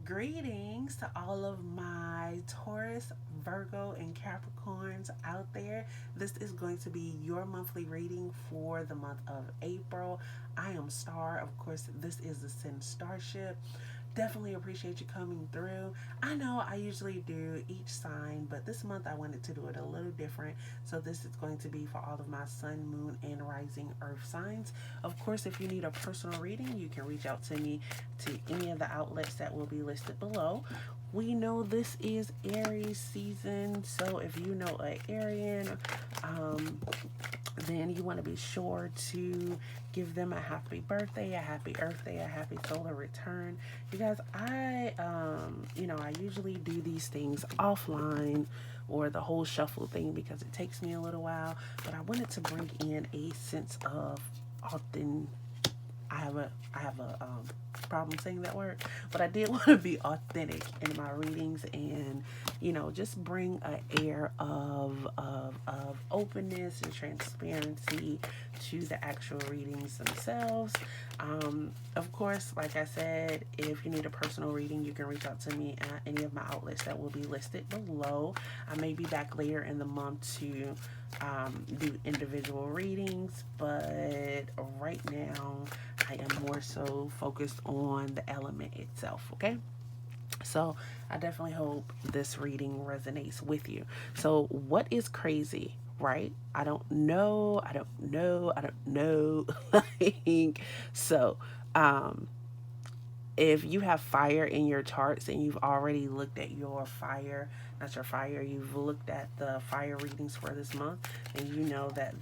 Greetings to all of my Taurus, Virgo, and Capricorns out there. This is going to be your monthly reading for the month of April. I am Star. Of course, this is the Sin Starship. Definitely appreciate you coming through. I know I usually do each sign, but this month I wanted to do it a little different. So this is going to be for all of my sun, moon, and rising earth signs. Of course, if you need a personal reading, you can reach out to me to any of the outlets that will be listed below. We know this is Aries season, so if you know an Arian, then you want to be sure to give them a happy birthday, a happy Earth Day, a happy solar return. You guys, I usually do these things offline or the whole shuffle thing because it takes me a little while, but I wanted to bring in a sense of authenticity. I have a problem saying that word, but I did want to be authentic in my readings and just bring an air of openness and transparency to the actual readings themselves. Of course, like I said, if you need a personal reading, you can reach out to me at any of my outlets that will be listed below. I may be back later in the month to do individual readings, but right now I am more so focused on the element itself, okay? So I definitely hope this reading resonates with you. So, what is crazy, right? I don't know. I don't know. I don't know. like, so, um, if you have fire in your charts and you've already looked at your fire, not your fire, you've looked at the fire readings for this month, and you know that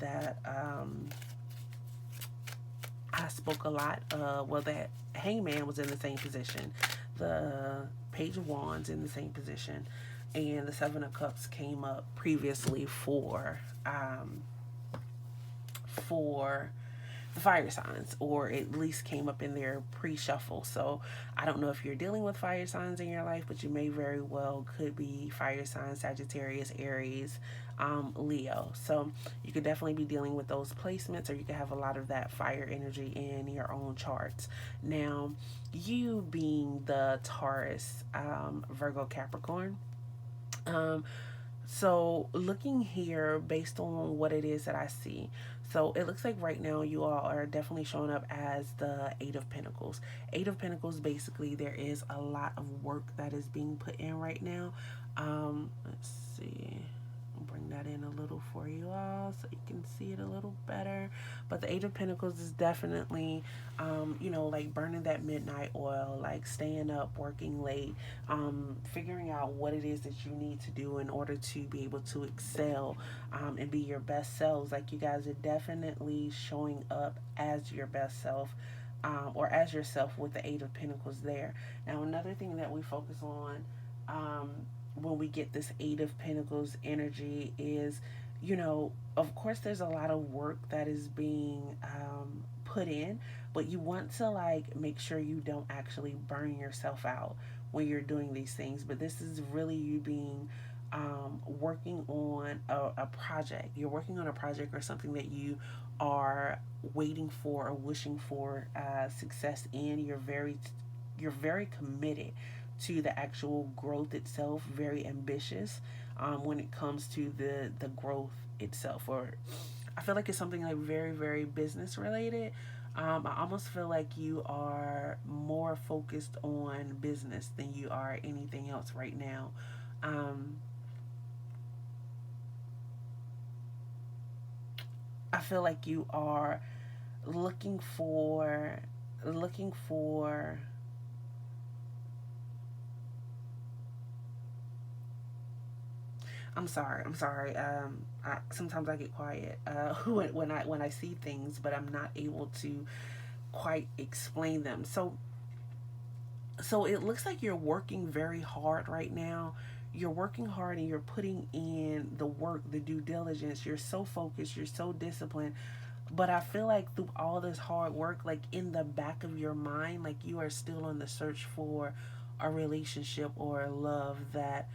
I spoke a lot. That hangman was in the same position, the page of wands in the same position, and the seven of cups came up previously for the fire signs, or at least came up in their pre-shuffle. So I don't know if you're dealing with fire signs in your life, but you may very well could be fire signs: Sagittarius, Aries, Leo. So you could definitely be dealing with those placements, or you could have a lot of that fire energy in your own charts. Now, you being the Taurus, Virgo, Capricorn, um, so looking here based on what it is that I see. So it looks like right now you all are definitely showing up as the Eight of Pentacles. Eight of Pentacles, basically there is a lot of work that is being put in right now. Let's see. I'll bring that in a little for you all so you can see it a little better. But the Eight of Pentacles is definitely, like burning that midnight oil, like staying up, working late, figuring out what it is that you need to do in order to be able to excel, and be your best selves. Like, you guys are definitely showing up as your best self, or as yourself with the Eight of Pentacles there. Now, another thing that we focus on, when we get this Eight of Pentacles energy is, of course, there's a lot of work that is being put in, but you want to like make sure you don't actually burn yourself out when you're doing these things. But this is really you being working on a project. You're working on a project or something that you are waiting for or wishing for success in. You're very committed to the actual growth itself, very ambitious when it comes to the growth itself. Or I feel like it's something like very, very business related. I almost feel like you are more focused on business than you are anything else right now. Um, I feel like you are looking for looking for I'm sorry. I'm sorry. Sometimes I get quiet when I see things, but I'm not able to quite explain them. So it looks like you're working very hard right now. You're working hard and you're putting in the work, the due diligence. You're so focused. You're so disciplined. But I feel like through all this hard work, like in the back of your mind, like you are still on the search for a relationship or a love that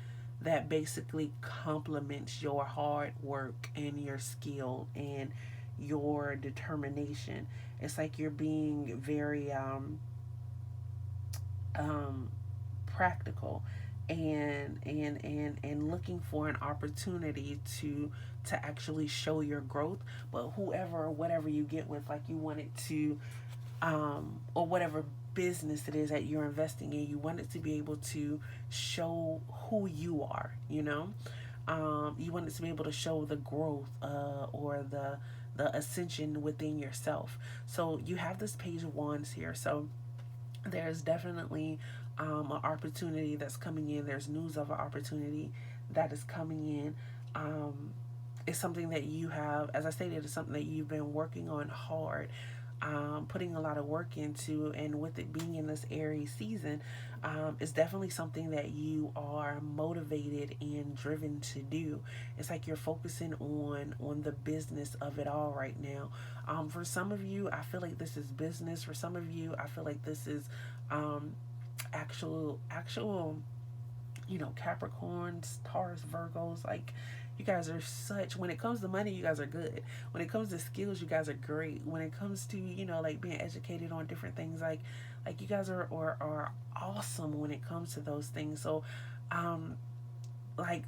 basically complements your hard work and your skill and your determination. It's like you're being very um practical, and looking for an opportunity to actually show your growth. But whoever or whatever you get with, like, you want it to, or whatever business it is that you're investing in, you want it to be able to show who you are, you know. You want it to be able to show the growth, or the ascension within yourself. So you have this page of wands here. So there's definitely an opportunity that's coming in. There's news of an opportunity that is coming in. It's something that you have, as I stated, it's something that you've been working on hard, putting a lot of work into, and with it being in this Aries season, it's definitely something that you are motivated and driven to do. It's like you're focusing on the business of it all right now. For some of you, I feel like this is business. For some of you, I feel like this is actual, Capricorns, Taurus, Virgos. Like, you guys are such, when it comes to money, you guys are good. When it comes to skills, you guys are great. When it comes to, like, being educated on different things, like you guys are awesome when it comes to those things. So, like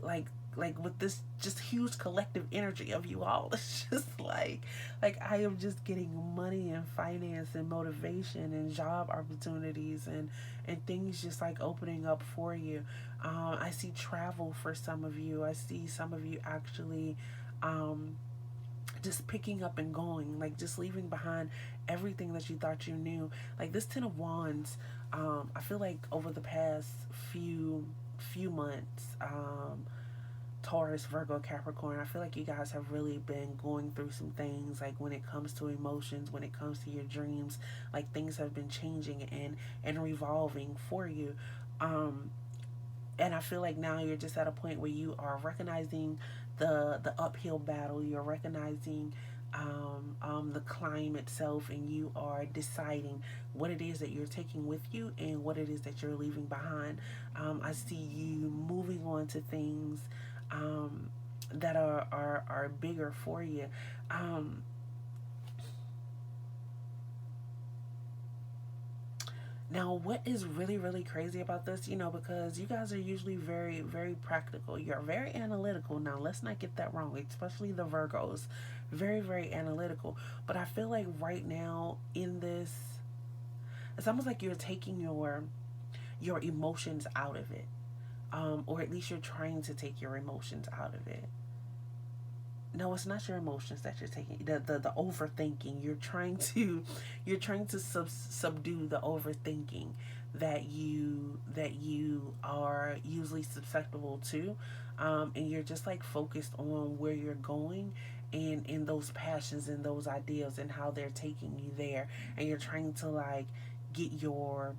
like with this just huge collective energy of you all, it's just like I am just getting money and finance and motivation and job opportunities and things just like opening up for you. I see travel for some of you. I see some of you actually just picking up and going, like just leaving behind everything that you thought you knew. Like this Ten of Wands, I feel like over the past few months, Taurus, Virgo, Capricorn, I feel like you guys have really been going through some things, like when it comes to emotions, when it comes to your dreams, like things have been changing and revolving for you. And I feel like now you're just at a point where you are recognizing the uphill battle. You're recognizing the climb itself, and you are deciding what it is that you're taking with you and what it is that you're leaving behind. I see you moving on to things that are bigger for you. Um, Now, what is really, really crazy about this, because you guys are usually very, very practical. You're very analytical. Now, let's not get that wrong, especially the Virgos. Very, very analytical. But I feel like right now in this, it's almost like you're taking your emotions out of it. Or at least you're trying to take your emotions out of it. No, it's not your emotions that you're taking. The overthinking. You're trying to subdue the overthinking that you are usually susceptible to, and you're just like focused on where you're going and in those passions and those ideals and how they're taking you there, and you're trying to like get your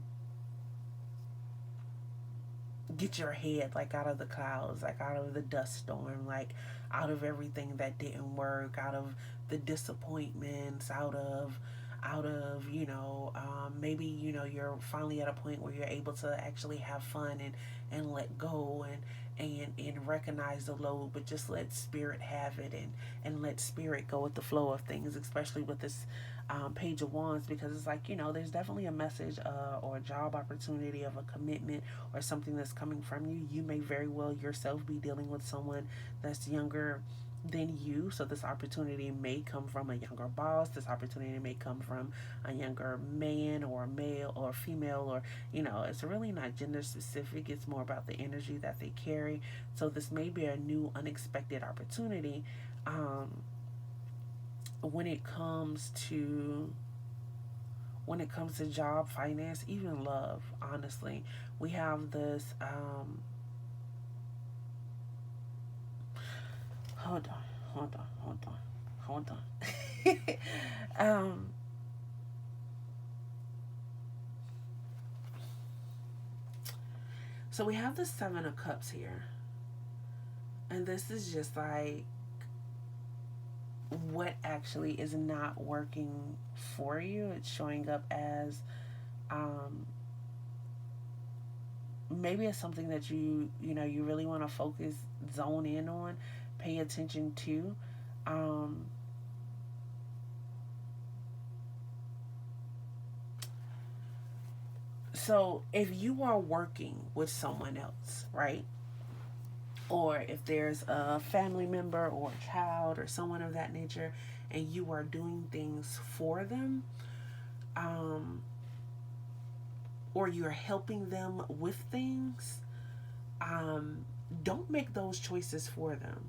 get your head like out of the clouds, like out of the dust storm, like out of everything that didn't work, out of the disappointments, out of maybe you're finally at a point where you're able to actually have fun and let go and recognize the load, but just let spirit have it, and let spirit go with the flow of things, especially with this page of wands, because it's like there's definitely a message, or a job opportunity of a commitment or something that's coming from you. You may very well yourself be dealing with someone that's younger than you, so this opportunity may come from a younger boss. This opportunity may come from a younger man or a male or female, or it's really not gender specific. It's more about the energy that they carry. So this may be a new unexpected opportunity, when it comes to job, finance, even love. Honestly, we have this hold on, hold on. um so we have the Seven of Cups here, and this is just like what actually is not working for you. It's showing up as um maybe it's something that you really want to focus, zone in on, pay attention to. um So if you are working with someone else, right? Or if there's a family member or a child or someone of that nature, and you are doing things for them, um, or you're helping them with things, um, don't make those choices for them.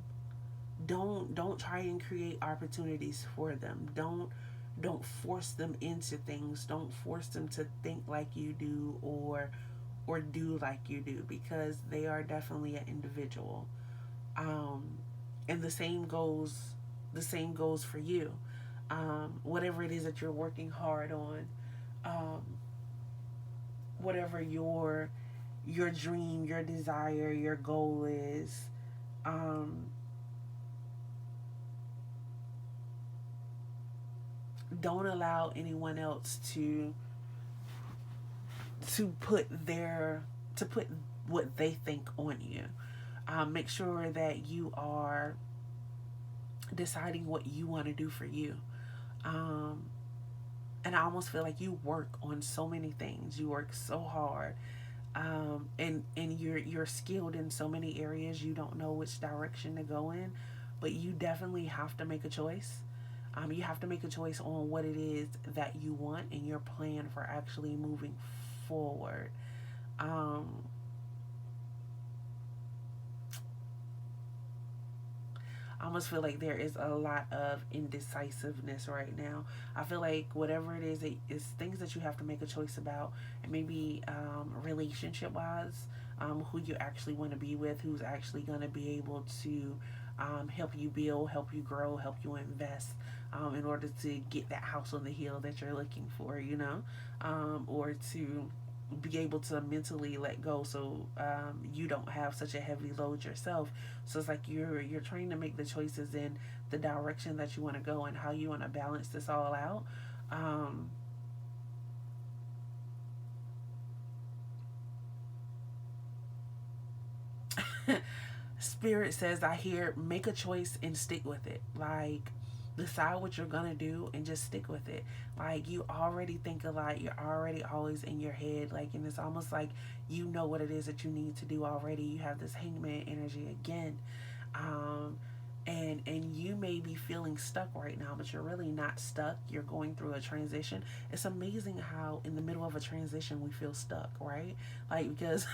Don't try and create opportunities for them. Don't force them into things. Don't force them to think like you do, or do like you do, because they are definitely an individual. Um, and the same goes for you. Whatever it is that you're working hard on, um, whatever your dream, your desire, your goal is, um, don't allow anyone else to put their to put what they think on you. Make sure that you are deciding what you want to do for you. Um, and I almost feel like you work on so many things. You work so hard, and you're skilled in so many areas. You don't know which direction to go in, but you definitely have to make a choice. You have to make a choice on what it is that you want and your plan for actually moving forward. Um, I almost feel like there is a lot of indecisiveness right now. I feel like whatever it is, it is things that you have to make a choice about, and maybe relationship wise, who you actually want to be with, who's actually going to be able to help you build, help you grow, help you invest, in order to get that house on the hill that you're looking for, or to be able to mentally let go, so you don't have such a heavy load yourself. So it's like you're trying to make the choices in the direction that you want to go and how you want to balance this all out. um, Spirit says, I hear, make a choice and stick with it. Like, decide what you're gonna do and just stick with it. Like, you already think a lot, you're already always in your head, like, and it's almost like you know what it is that you need to do already. You have this hangman energy again. um, and you may be feeling stuck right now, but you're really not stuck. You're going through a transition. It's amazing how in the middle of a transition we feel stuck, right? Like, because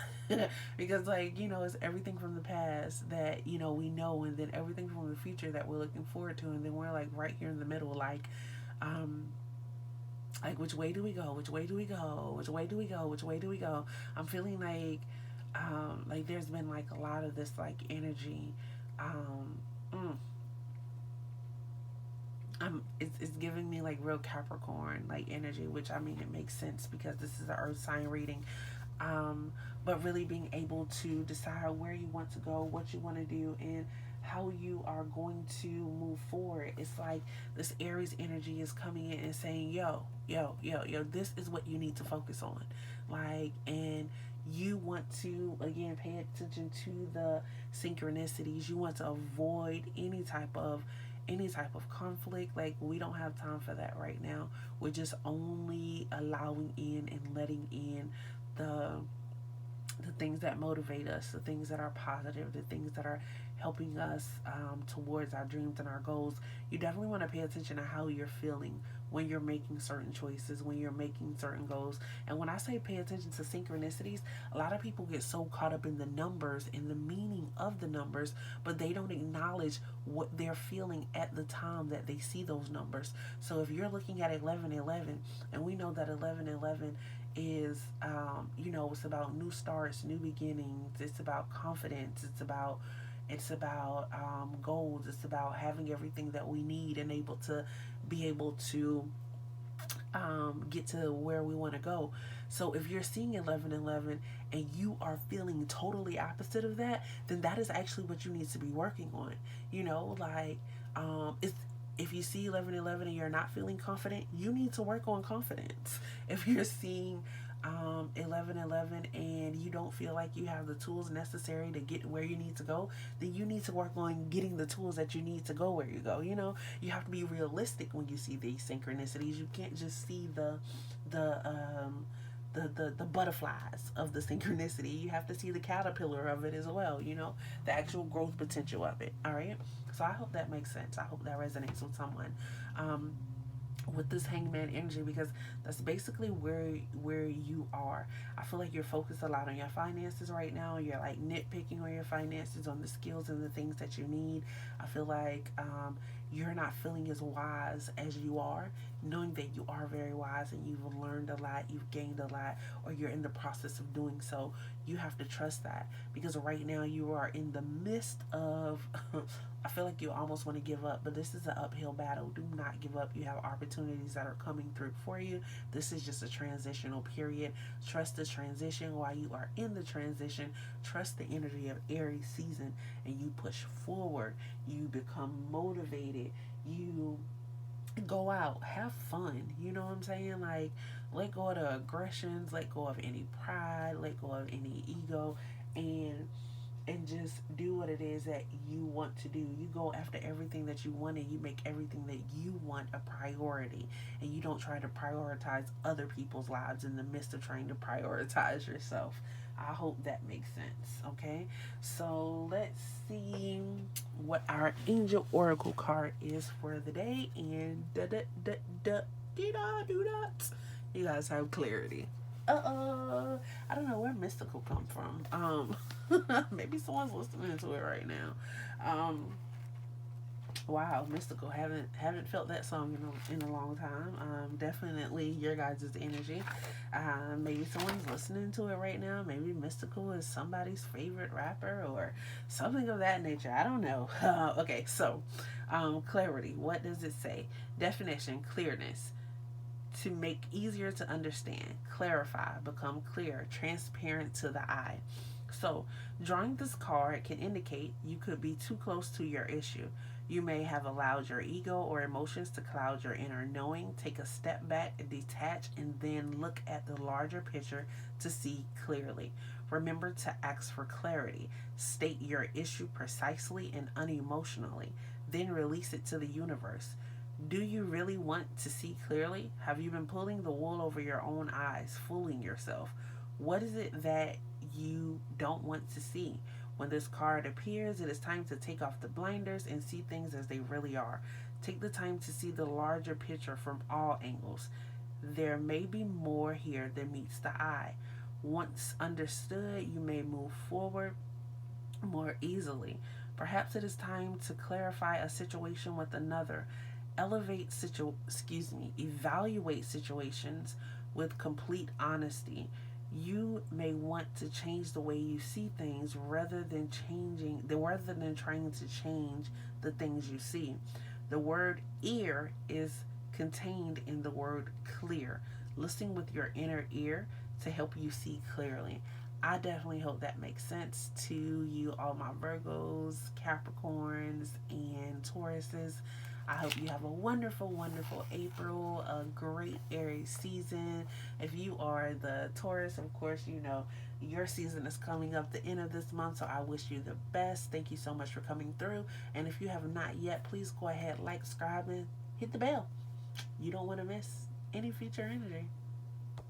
because, like, it's everything from the past that we know, and then everything from the future that we're looking forward to, and then we're like right here in the middle, um like, which way do we go, which way do we go, which way do we go, which way do we go? I'm feeling like there's been like a lot of this like energy. um mm, it's giving me like real Capricorn like energy, which, I mean, it makes sense because this is an earth sign reading. But really being able to decide where you want to go, what you want to do, and how you are going to move forward. It's like this Aries energy is coming in and saying, yo, yo, yo, yo, this is what you need to focus on. Like, and you want to, again, pay attention to the synchronicities. You want to avoid any type of conflict. Like, we don't have time for that right now. We're just only allowing in and letting in the the things that motivate us, the things that are positive, the things that are helping us towards our dreams and our goals. You definitely want to pay attention to how you're feeling when you're making certain choices, when you're making certain goals. And when I say pay attention to synchronicities, a lot of people get so caught up in the numbers and the meaning of the numbers, but they don't acknowledge what they're feeling at the time that they see those numbers. So if you're looking at 1111, and we know that 1111 is, it's about new starts, new beginnings. It's about confidence. It's about goals. It's about having everything that we need and able to be able to get to where we want to go. So if you're seeing 1111 and you are feeling totally opposite of that, then that is actually what you need to be working on. It's, if you see 1111 and you're not feeling confident, you need to work on confidence. If you're seeing 1111 and you don't feel like you have the tools necessary to get where you need to go, then you need to work on getting the tools that you need to go where you go. You have to be realistic when you see these synchronicities. You can't just see the the butterflies of the synchronicity. You have to see the caterpillar of it as well, you know, the actual growth potential of it. All right. So I hope that makes sense. I hope that resonates with someone. Um, with this hangman energy, because that's basically where you are. I feel like you're focused a lot on your finances right now. You're like nitpicking on your finances, on the skills and the things that you need. I feel like you're not feeling as wise as you are, knowing that you are very wise and you've learned a lot, you've gained a lot, or you're in the process of doing so. You have to trust that, because right now you are in the midst of I feel like you almost want to give up, but this is an uphill battle. Do not give up. You have opportunities that are coming through for you. This is just a transitional period. Trust the transition while you are in the transition. Trust the energy of Aries season, and you push forward. You become motivated. You go out, have fun. You know what I'm saying? Like, let go of the aggressions, let go of any pride, let go of any ego, and just do what it is that you want to do. You go after everything that you want, and you make everything that you want a priority. And you don't try to prioritize other people's lives in the midst of trying to prioritize yourself. I hope that makes sense. Okay, so let's see what our angel oracle card is for the day. And you guys have clarity. I don't know where mystical come from. Maybe someone's listening to it right now. Wow, mystical. Haven't felt that song in a long time. Definitely your guys' energy. Maybe someone's listening to it right now. Maybe mystical is somebody's favorite rapper or something of that nature. I don't know. Okay, so clarity. What does it say? Definition: clearness, to make easier to understand, clarify, become clear, transparent to the eye. So, drawing this card can indicate you could be too close to your issue. You may have allowed your ego or emotions to cloud your inner knowing. Take a step back, detach, and then look at the larger picture to see clearly. Remember to ask for clarity. State your issue precisely and unemotionally. Then release it to the universe. Do you really want to see clearly? Have you been pulling the wool over your own eyes, fooling yourself? What is it that you don't want to see? When this card appears, it is time to take off the blinders and see things as they really are. Take the time to see the larger picture from all angles. There may be more here than meets the eye. Once understood, you may move forward more easily. Perhaps it is time to clarify a situation with another. Evaluate situations with complete honesty. You may want to change the way you see things rather than trying to change the things you see. The word ear is contained in the word clear. Listen with your inner ear to help you see clearly. I definitely hope that makes sense to you, all my Virgos, Capricorns, and Tauruses. I hope you have a wonderful, wonderful April, a great Aries season. If you are the Taurus, of course, you know your season is coming up the end of this month, so I wish you the best. Thank you so much for coming through. And if you have not yet, please go ahead, like, subscribe, and hit the bell. You don't want to miss any future energy.